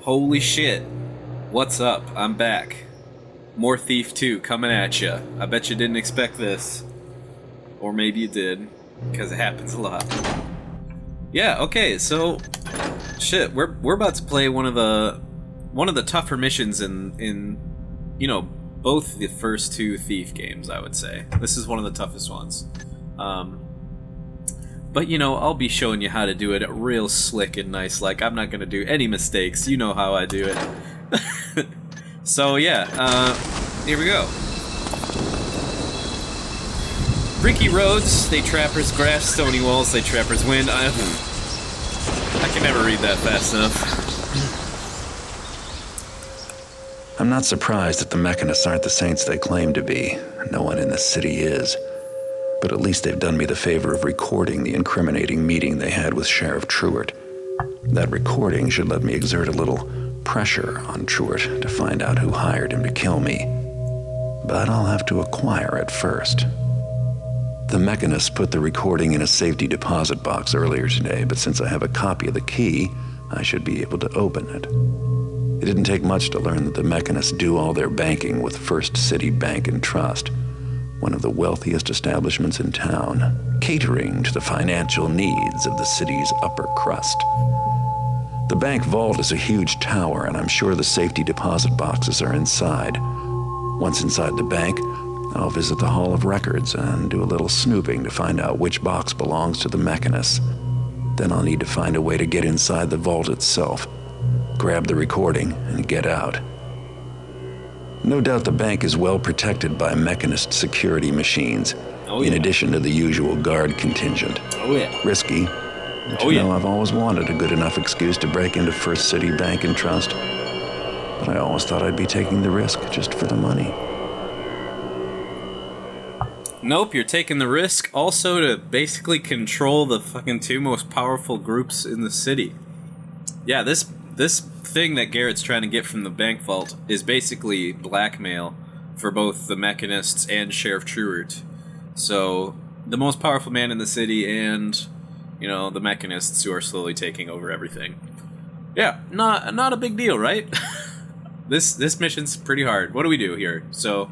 Holy shit. What's up? I'm back. More Thief 2 coming at ya. I bet you didn't expect this. Or maybe you did, because it happens a lot. Yeah, okay, so shit, we're about to play one of the tougher missions in you know, both the first two Thief games, I would say. This is one of the toughest ones. But, you know, I'll be showing you how to do it real slick and nice. Like, I'm not going to do any mistakes. You know how I do it. So, yeah, here we go. Bricky roads, they trappers grass, stony walls, they trappers wind. I can never read that fast enough. I'm not surprised that the mechanists aren't the saints they claim to be. No one in this city is. But at least they've done me the favor of recording the incriminating meeting they had with Sheriff Truart. That recording should let me exert a little pressure on Truart to find out who hired him to kill me. But I'll have to acquire it first. The mechanists put the recording in a safety deposit box earlier today, but since I have a copy of the key, I should be able to open it. It didn't take much to learn that the mechanists do all their banking with First City Bank and Trust, one of the wealthiest establishments in town, catering to the financial needs of the city's upper crust. The bank vault is a huge tower, and I'm sure the safety deposit boxes are inside. Once inside the bank, I'll visit the Hall of Records and do a little snooping to find out which box belongs to the mechanists. Then I'll need to find a way to get inside the vault itself, grab the recording, and get out. No doubt the bank is well protected by mechanist security machines, in addition to the usual guard contingent. Oh yeah. Risky, but you know I've always wanted a good enough excuse to break into First City Bank and Trust. But I always thought I'd be taking the risk just for the money. Nope, you're taking the risk also to basically control the fucking two most powerful groups in the city. Yeah, this thing that Garrett's trying to get from the bank vault is basically blackmail for both the mechanists and Sheriff Truart. So, the most powerful man in the city and, you know, the mechanists who are slowly taking over everything. Yeah, not a big deal, right? This mission's pretty hard. What do we do here? So,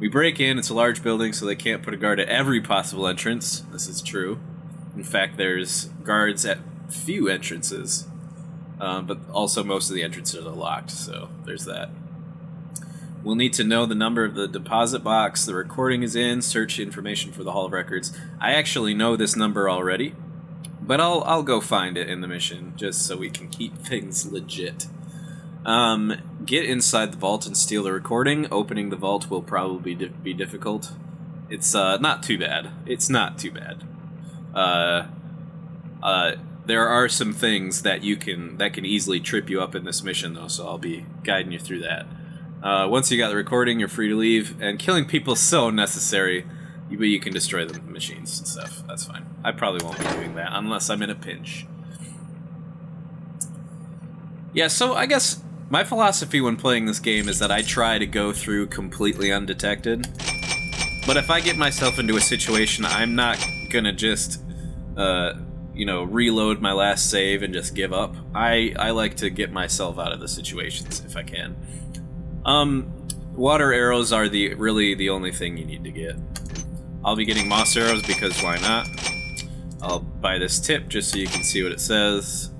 we break in. It's a large building, so they can't put a guard at every possible entrance. This is true. In fact, there's guards at few entrances. But also most of the entrances are locked, so there's that. We'll need to know the number of the deposit box the recording is in, search information for the Hall of Records. I actually know this number already, but I'll go find it in the mission, just so we can keep things legit. Get inside the vault and steal the recording. Opening the vault will probably be difficult. It's not too bad. It's not too bad. There are some things that can easily trip you up in this mission, though, so I'll be guiding you through that. Once you got the recording, you're free to leave, and killing people is so necessary, but you can destroy the machines and stuff. That's fine. I probably won't be doing that unless I'm in a pinch. Yeah, so I guess my philosophy when playing this game is that I try to go through completely undetected. But if I get myself into a situation, I'm not gonna just reload my last save and just give up. I like to get myself out of the situations if I can. Water arrows are really the only thing you need to get. I'll be getting moss arrows because why not? I'll buy this tip just so you can see what it says.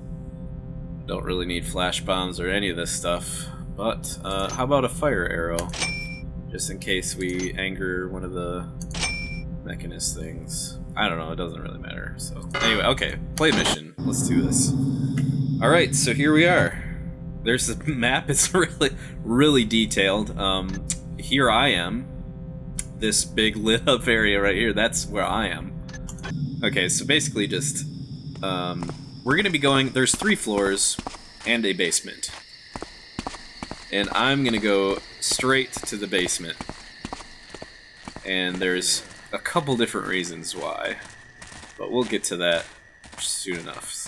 Don't really need flash bombs or any of this stuff. But how about a fire arrow? Just in case we anger one of the mechanist things. I don't know, it doesn't really matter. So anyway, okay, play mission. Let's do this. Alright, so here we are. There's the map, it's really detailed. Here I am. This big lit up area right here, that's where I am. Okay, so basically just we're gonna be going, there's 3 floors and a basement. And I'm gonna go straight to the basement. And there's a couple different reasons why, but we'll get to that soon enough.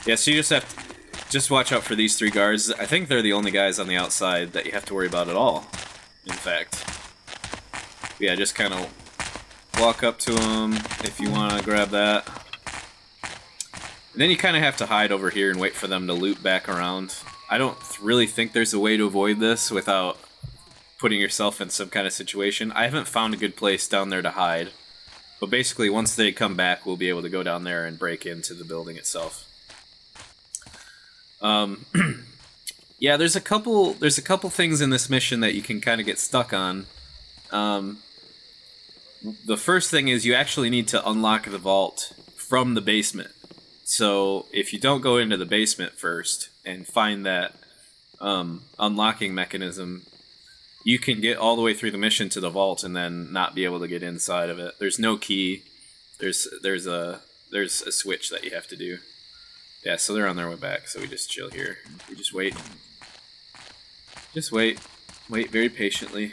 Yeah, so you just watch out for these 3 guards. I think they're the only guys on the outside that you have to worry about at all, in fact. Yeah, just kind of walk up to them if you want to grab that. And then you kind of have to hide over here and wait for them to loop back around. I don't really think there's a way to avoid this without putting yourself in some kind of situation. I haven't found a good place down there to hide. But basically, once they come back, we'll be able to go down there and break into the building itself. Yeah, there's a couple things in this mission that you can kind of get stuck on. The first thing is you actually need to unlock the vault from the basement. So if you don't go into the basement first and find that unlocking mechanism, you can get all the way through the mission to the vault and then not be able to get inside of it. There's no key. There's a switch that you have to do. Yeah, so they're on their way back, so we just chill here. We just wait. Just wait. Wait very patiently.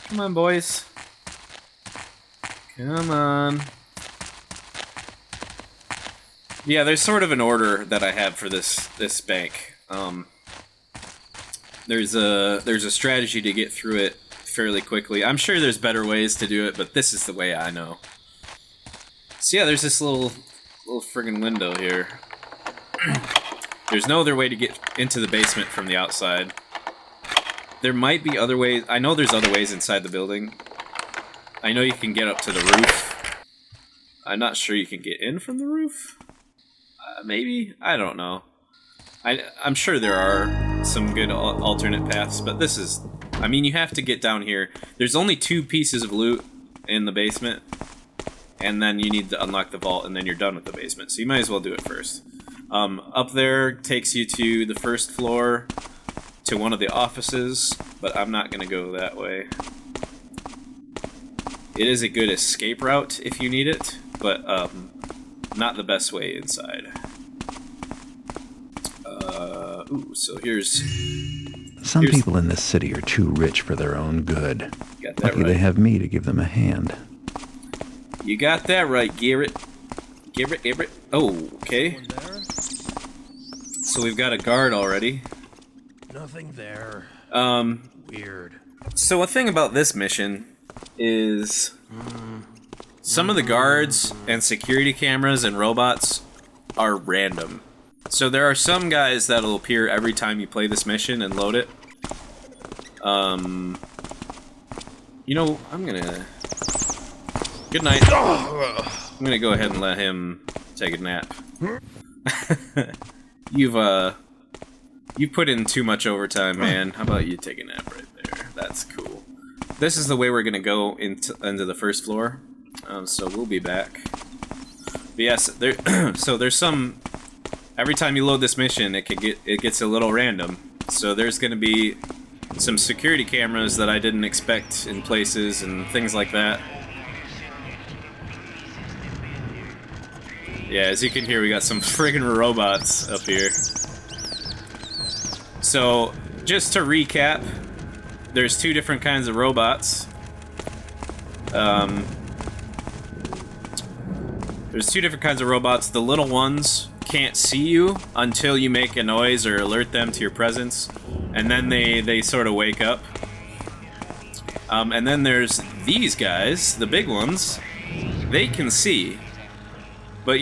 Come on, boys. Come on. Yeah, there's sort of an order that I have for this bank. There's a strategy to get through it fairly quickly. I'm sure there's better ways to do it, but this is the way I know. So yeah, there's this little friggin' window here. There's no other way to get into the basement from the outside. There might be other ways. I know there's other ways inside the building. I know you can get up to the roof. I'm not sure you can get in from the roof. Maybe? I don't know. I'm sure there are some good alternate paths, but this is... I mean, you have to get down here. There's only 2 pieces of loot in the basement, and then you need to unlock the vault, and then you're done with the basement. So you might as well do it first. Up there takes you to the first floor, to one of the offices, but I'm not going to go that way. It is a good escape route if you need it, but not the best way inside. So here's... Some people in this city are too rich for their own good. Got that Lucky right. they have me to give them a hand. You got that right, Garrett. Garrett. Oh, okay. So we've got a guard already. Nothing there. Weird. So a thing about this mission is some of the guards and security cameras and robots are random. So there are some guys that'll appear every time you play this mission and load it. You know, I'm gonna... Good night. I'm gonna go ahead and let him take a nap. You've put in too much overtime, man. How about you take a nap right there? That's cool. This is the way we're gonna go into the first floor. So we'll be back. But yes, so there's some... Every time you load this mission, it gets a little random. So there's gonna be some security cameras that I didn't expect in places and things like that. Yeah, as you can hear, we got some friggin' robots up here. So, just to recap, there's 2 different kinds of robots. There's 2 different kinds of robots. The little ones can't see you until you make a noise or alert them to your presence, and then they sort of wake up. And then there's these guys, the big ones. They can see, but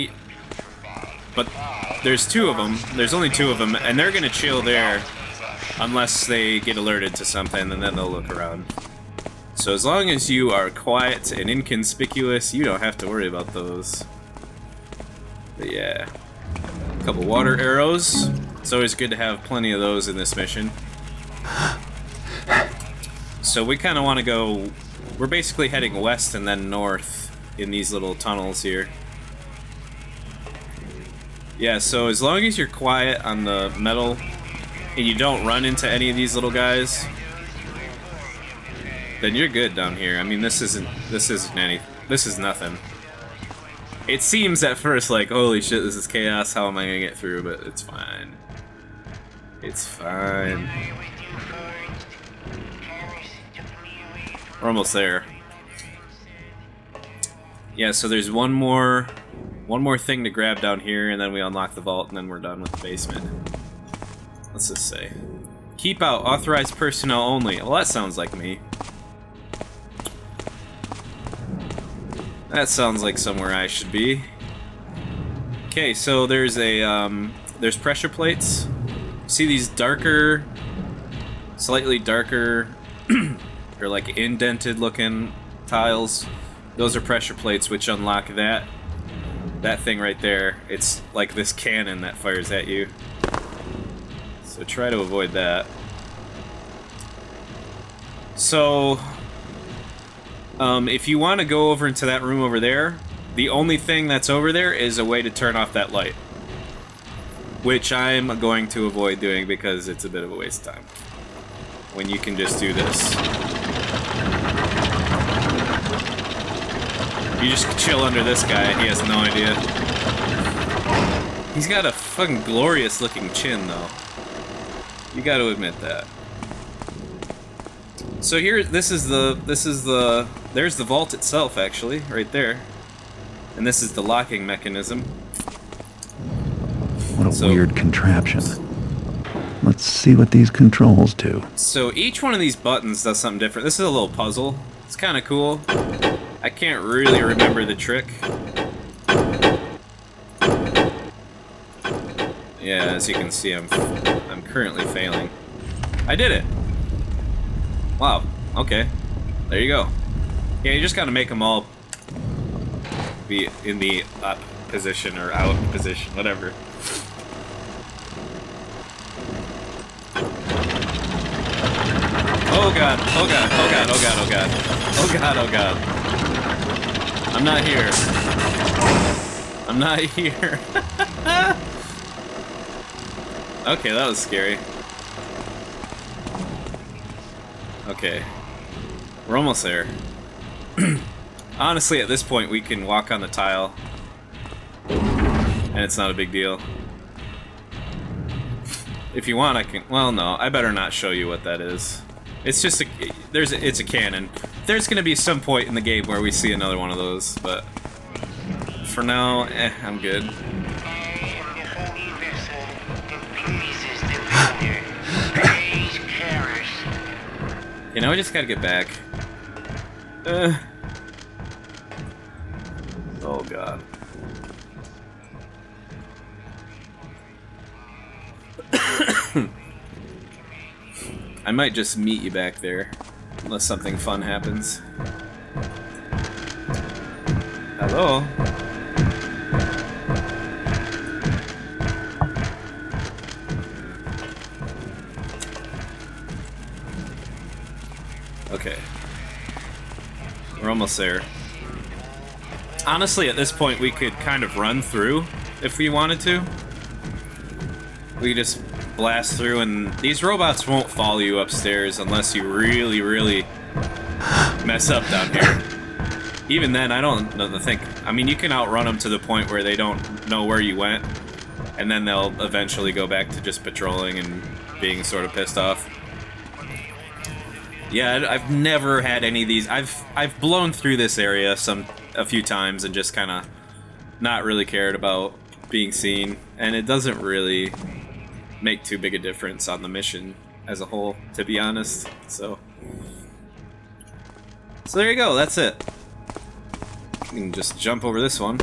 there's 2 of them. There's only 2 of them, and they're gonna chill there unless they get alerted to something, and then they'll look around. So as long as you are quiet and inconspicuous, you don't have to worry about those. But yeah. A couple water arrows. It's always good to have plenty of those in this mission. So we kind of want to go... We're basically heading west and then north in these little tunnels here. Yeah, so as long as you're quiet on the metal and you don't run into any of these little guys, then you're good down here. I mean, this is nothing. It seems at first like, holy shit, this is chaos, how am I gonna get through? But it's fine. It's fine. We're almost there. Yeah, so there's one more thing to grab down here, and then we unlock the vault, and then we're done with the basement. What's this say? Keep out, authorized personnel only. Well, that sounds like me. That sounds like somewhere I should be. Okay, so there's there's pressure plates. See these darker, slightly darker, or like indented looking tiles? Those are pressure plates which unlock that thing right there. It's like this cannon that fires at you. So try to avoid that. So, if you want to go over into that room over there, the only thing that's over there is a way to turn off that light. Which I'm going to avoid doing because it's a bit of a waste of time. When you can just do this. You just chill under this guy, he has no idea. He's got a fucking glorious looking chin though. You gotta admit that. So here, there's the vault itself actually, right there. And this is the locking mechanism. What a weird contraption. Let's see what these controls do. So each one of these buttons does something different. This is a little puzzle. It's kind of cool. I can't really remember the trick. Yeah, as you can see, I'm currently failing. I did it! Wow, okay. There you go. Yeah, you just gotta make them all be in the up position or out position, whatever. Oh god, oh god, oh god, oh god, oh god. Oh god, oh god. I'm not here. I'm not here. Okay, that was scary. Okay. We're almost there. Honestly, at this point, we can walk on the tile. And it's not a big deal. If you want, I can... Well, no, I better not show you what that is. It's just a... It's a cannon. There's gonna be some point in the game where we see another one of those, but... For now, I'm good. You know, I just gotta get back. Oh god. I might just meet you back there, unless something fun happens. Hello? Okay. We're almost there. Honestly, at this point, we could kind of run through if we wanted to. We just blast through, and these robots won't follow you upstairs unless you really, really mess up down here. Even then, I don't think... I mean, you can outrun them to the point where they don't know where you went, and then they'll eventually go back to just patrolling and being sort of pissed off. Yeah, I've never had any of these. I've blown through this area a few times and just kind of not really cared about being seen, and it doesn't really make too big a difference on the mission as a whole, to be honest. So there you go. That's it. You can just jump over this one.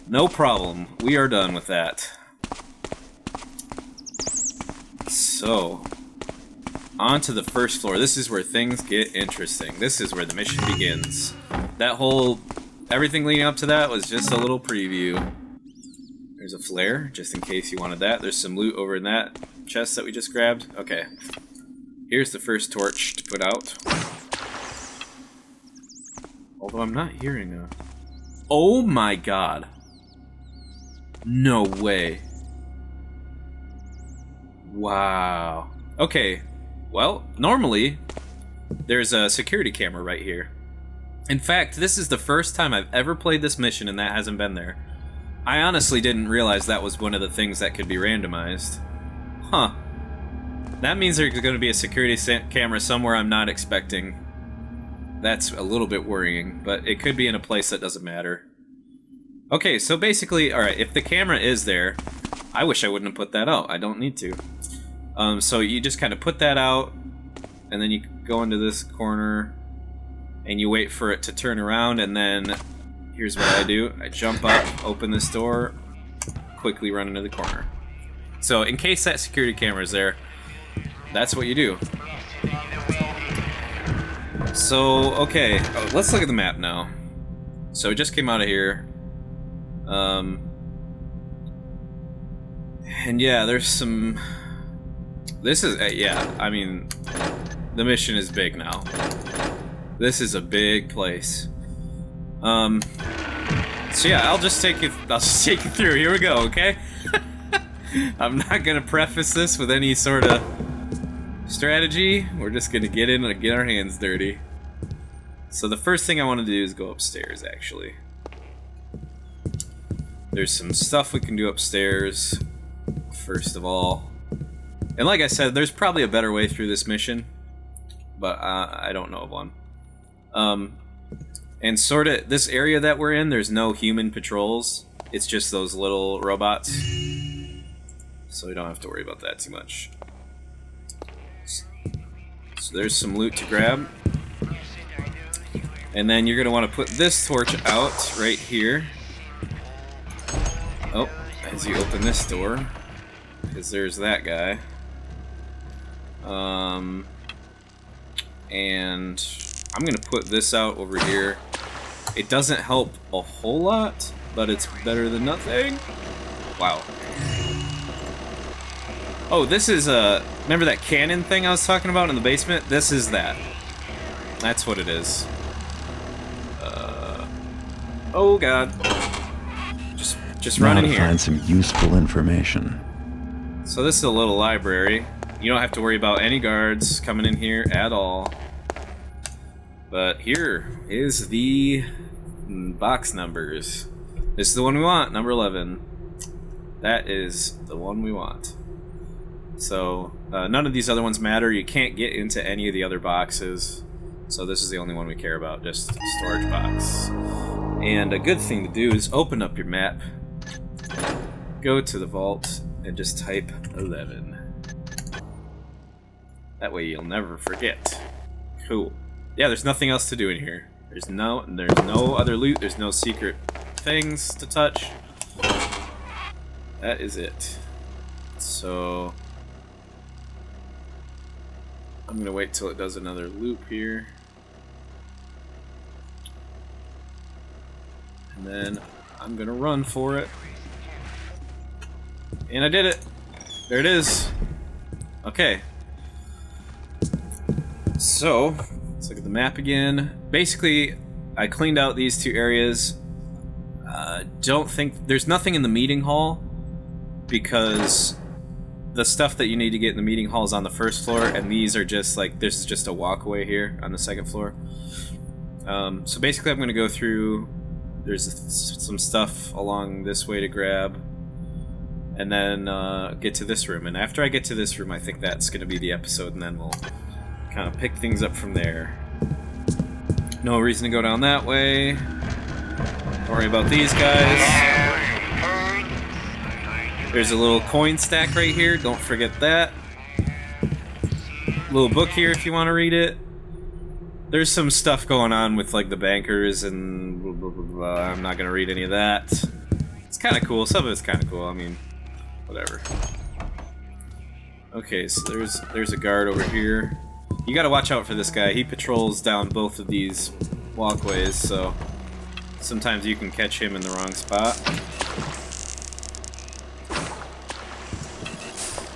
No problem. We are done with that. So, on to the first floor. This is where things get interesting. This is where the mission begins. That whole... everything leading up to that was just a little preview. There's a flare, just in case you wanted that. There's some loot over in that chest that we just grabbed. Okay. Here's the first torch to put out. Although I'm not hearing a... Oh my god. No way. Wow. Okay. Well, normally, there's a security camera right here. In fact, this is the first time I've ever played this mission and that hasn't been there. I honestly didn't realize that was one of the things that could be randomized. Huh. That means there's going to be a security camera somewhere I'm not expecting. That's a little bit worrying, but it could be in a place that doesn't matter. Okay, so basically, alright, if the camera is there, I wish I wouldn't have put that out. I don't need to. So you just kind of put that out, and then you go into this corner, and you wait for it to turn around, and then here's what I do. I jump up, open this door, quickly run into the corner. So in case that security camera is there, that's what you do. So, okay, let's look at the map now. So it just came out of here. And yeah, there's some... This is, yeah, I mean, the mission is big now. This is a big place. So yeah, I'll just take you through. Here we go, okay? I'm not gonna preface this with any sort of strategy. We're just gonna get in and get our hands dirty. So the first thing I want to do is go upstairs, actually. There's some stuff we can do upstairs, first of all. And like I said, there's probably a better way through this mission, but I don't know of one. And sort of, this area that we're in, there's no human patrols. It's just those little robots. So we don't have to worry about that too much. So there's some loot to grab. And then you're going to want to put this torch out right here. Oh, as you open this door. Because there's that guy. And I'm going to put this out over here. It doesn't help a whole lot, but it's better than nothing. Wow. Oh, this is remember that cannon thing I was talking about in the basement? This is that. That's what it is. Oh god. Just run in here. Find some useful information. So this is a little library. You don't have to worry about any guards coming in here at all. But here is the box numbers. This is the one we want, number 11. That is the one we want. So none of these other ones matter. You can't get into any of the other boxes. So this is the only one we care about, just storage box. And a good thing to do is open up your map, go to the vault, and just type 11. That way you'll never forget. Cool. Yeah, there's nothing else to do in here. There's no other loot, there's no secret things to touch. That is it. So I'm gonna wait till it does another loop here. And then I'm gonna run for it. And I did it! There it is! Okay. So, let's look at the map again. Basically, I cleaned out these two areas. Don't think... There's nothing in the meeting hall, because the stuff that you need to get in the meeting hall is on the first floor, and these are just like... There's just a walkway here on the second floor. So basically I'm gonna go through... There's some stuff along this way to grab, and then get to this room. And after I get to this room, I think that's going to be the episode, and then we'll kind of pick things up from there. No reason to go down that way. Don't worry about these guys. There's a little coin stack right here, don't forget that. Little book here if you want to read it. There's some stuff going on with like the bankers and blah, blah, blah, blah. I'm not gonna read any of that. It's kind of cool. Some of it's kind of cool. I mean, whatever. Okay, so there's a guard over here. You gotta watch out for this guy. He patrols down both of these walkways, so sometimes you can catch him in the wrong spot.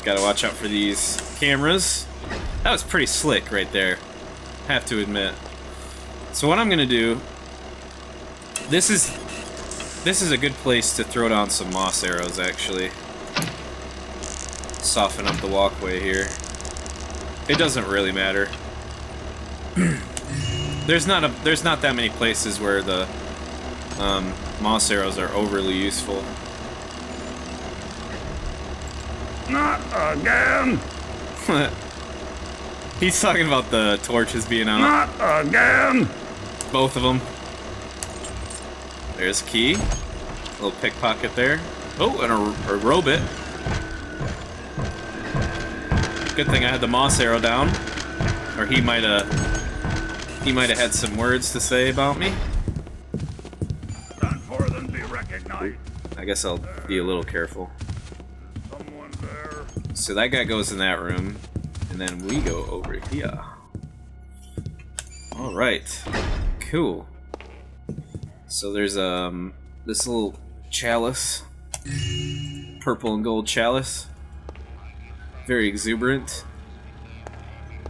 Gotta watch out for these cameras. That was pretty slick right there. Have to admit. So what I'm gonna do, this is a good place to throw down some moss arrows, actually. Soften up the walkway here. It doesn't really matter. There's not that many places where the moss arrows are overly useful. Not again! He's talking about the torches being out. Not again! Both of them. There's a key. A little pickpocket there. Oh, and a robot. Good thing I had the moss arrow down, or he might have had some words to say about me. guess I'll be a little careful. Someone there. So that guy goes in that room, and then we go over here. Alright. Cool. So there's this little chalice. Purple and gold chalice. Very exuberant.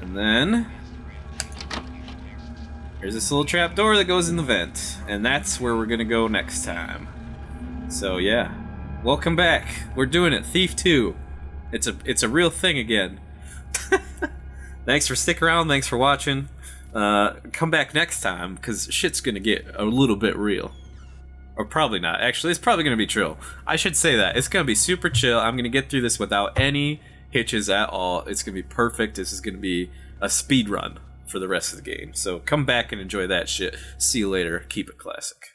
And then there's this little trap door that goes in the vent, and that's where we're gonna go next time. So yeah, welcome back. We're doing it, Thief 2. It's a real thing again. Thanks for sticking around. Thanks for watching. Come back next time because shit's gonna get a little bit real. Or probably not. Actually, it's probably gonna be chill. I should say that it's gonna be super chill. I'm gonna get through this without any hitches at all. It's gonna be perfect. This is gonna be a speed run for the rest of the game. So come back and enjoy that shit. See you later. Keep it classic.